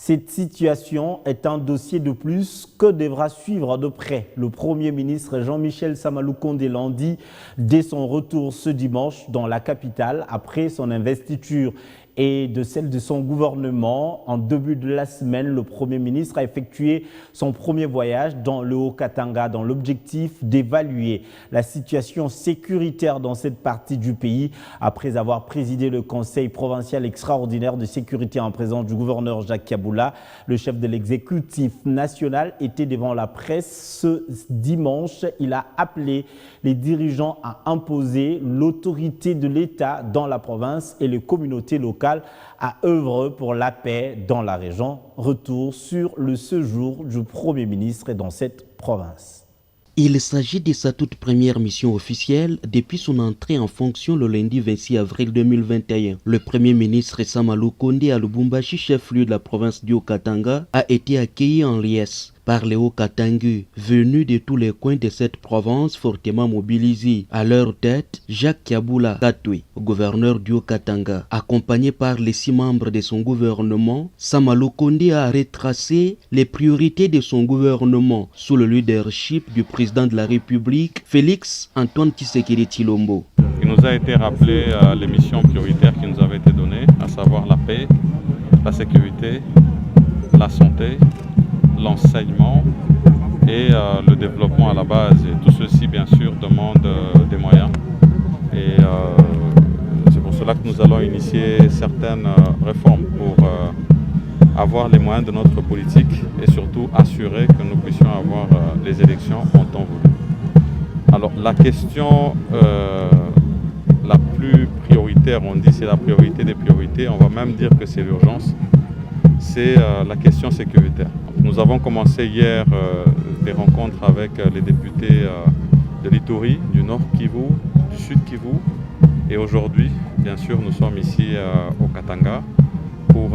Cette situation est un dossier de plus que devra suivre de près le Premier ministre Jean-Michel Sama Lukonde lundi dès son retour ce dimanche dans la capitale après son investiture et de celle de son gouvernement. En début de la semaine, le Premier ministre a effectué son premier voyage dans le Haut-Katanga dans l'objectif d'évaluer la situation sécuritaire dans cette partie du pays après avoir présidé le Conseil provincial extraordinaire de sécurité en présence du gouverneur Jacques Kaboula. Le chef de l'exécutif national était devant la presse ce dimanche. Il a appelé les dirigeants à imposer l'autorité de l'État dans la province et les communautés locales à œuvrer pour la paix dans la région. Retour sur le séjour du Premier ministre dans cette province. Il s'agit de sa toute première mission officielle depuis son entrée en fonction le lundi 26 avril 2021. Le Premier ministre Sama Lukonde à Lubumbashi, chef-lieu de la province du Haut-Katanga, a été accueilli en liesse par les Hauts-Katangais venus de tous les coins de cette province fortement mobilisés. À leur tête, Jacques Kaboula Katwe, gouverneur du Haut-Katanga. Accompagné par les 6 membres de son gouvernement, Sama Lukonde a retracé les priorités de son gouvernement sous le leadership du président de la République, Félix Antoine Tshisekedi Tshilombo. Il nous a été rappelé les missions prioritaires qui nous avaient été données, à savoir la paix, la sécurité, la santé, l'enseignement et le développement à la base. Et tout ceci, bien sûr, demande des moyens. Et c'est pour cela que nous allons initier certaines réformes pour avoir les moyens de notre politique et surtout assurer que nous puissions avoir les élections en temps voulu. Alors, la question la plus prioritaire, on dit c'est la priorité des priorités, on va même dire que c'est l'urgence, c'est la question sécuritaire. Nous avons commencé hier des rencontres avec les députés de l'Ituri, du Nord Kivu, du Sud Kivu. Et aujourd'hui, bien sûr, nous sommes ici au Katanga pour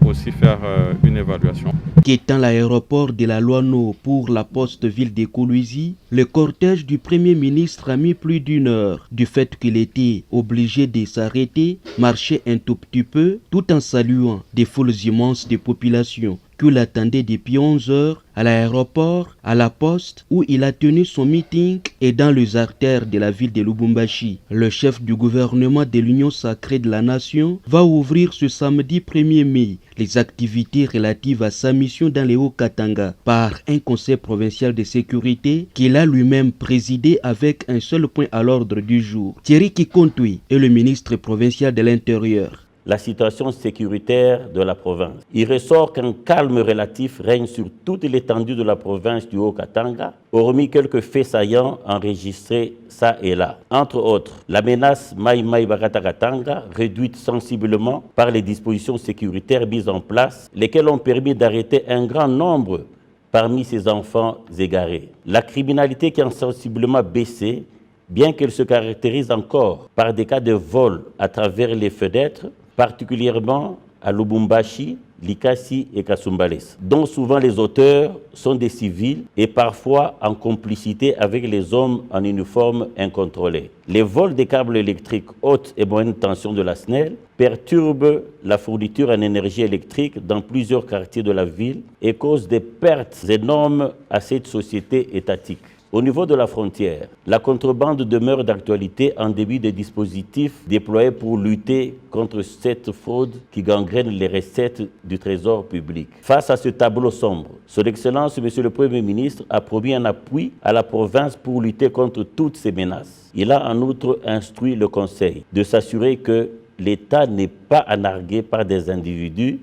aussi faire une évaluation. Quittant l'aéroport de la Loano pour la poste ville de Kolwezi, le cortège du Premier ministre a mis plus d'1 heure du fait qu'il était obligé de s'arrêter, marcher un tout petit peu, tout en saluant des foules immenses de population qui l'attendaient depuis 11 heures à l'aéroport, à la poste où il a tenu son meeting et dans les artères de la ville de Lubumbashi. Le chef du gouvernement de l'Union sacrée de la nation va ouvrir ce samedi 1er mai les activités relatives à sa mission dans les Hauts-Katanga par un conseil provincial de sécurité qu'il a lui-même présidé avec un seul point à l'ordre du jour. Thierry Kikontoué est le ministre provincial de l'Intérieur. La situation sécuritaire de la province. Il ressort qu'un calme relatif règne sur toute l'étendue de la province du Haut-Katanga, hormis quelques faits saillants enregistrés ça et là. Entre autres, la menace Mai Mai Bakatakatanga, réduite sensiblement par les dispositions sécuritaires mises en place, lesquelles ont permis d'arrêter un grand nombre parmi ces enfants égarés. La criminalité qui a sensiblement baissé, bien qu'elle se caractérise encore par des cas de vol à travers les fenêtres, particulièrement à Lubumbashi, Likasi et Kasumbalès, dont souvent les auteurs sont des civils et parfois en complicité avec les hommes en uniforme incontrôlés. Les vols des câbles électriques haute et moyenne tension de la SNEL perturbent la fourniture en énergie électrique dans plusieurs quartiers de la ville et causent des pertes énormes à cette société étatique. Au niveau de la frontière, la contrebande demeure d'actualité en début des dispositifs déployés pour lutter contre cette fraude qui gangrène les recettes du trésor public. Face à ce tableau sombre, Son Excellence, Monsieur le Premier ministre, a promis un appui à la province pour lutter contre toutes ces menaces. Il a en outre instruit le Conseil de s'assurer que l'État n'est pas nargué par des individus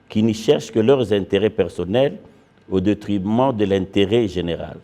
qui n'y cherchent que leurs intérêts personnels au détriment de l'intérêt général.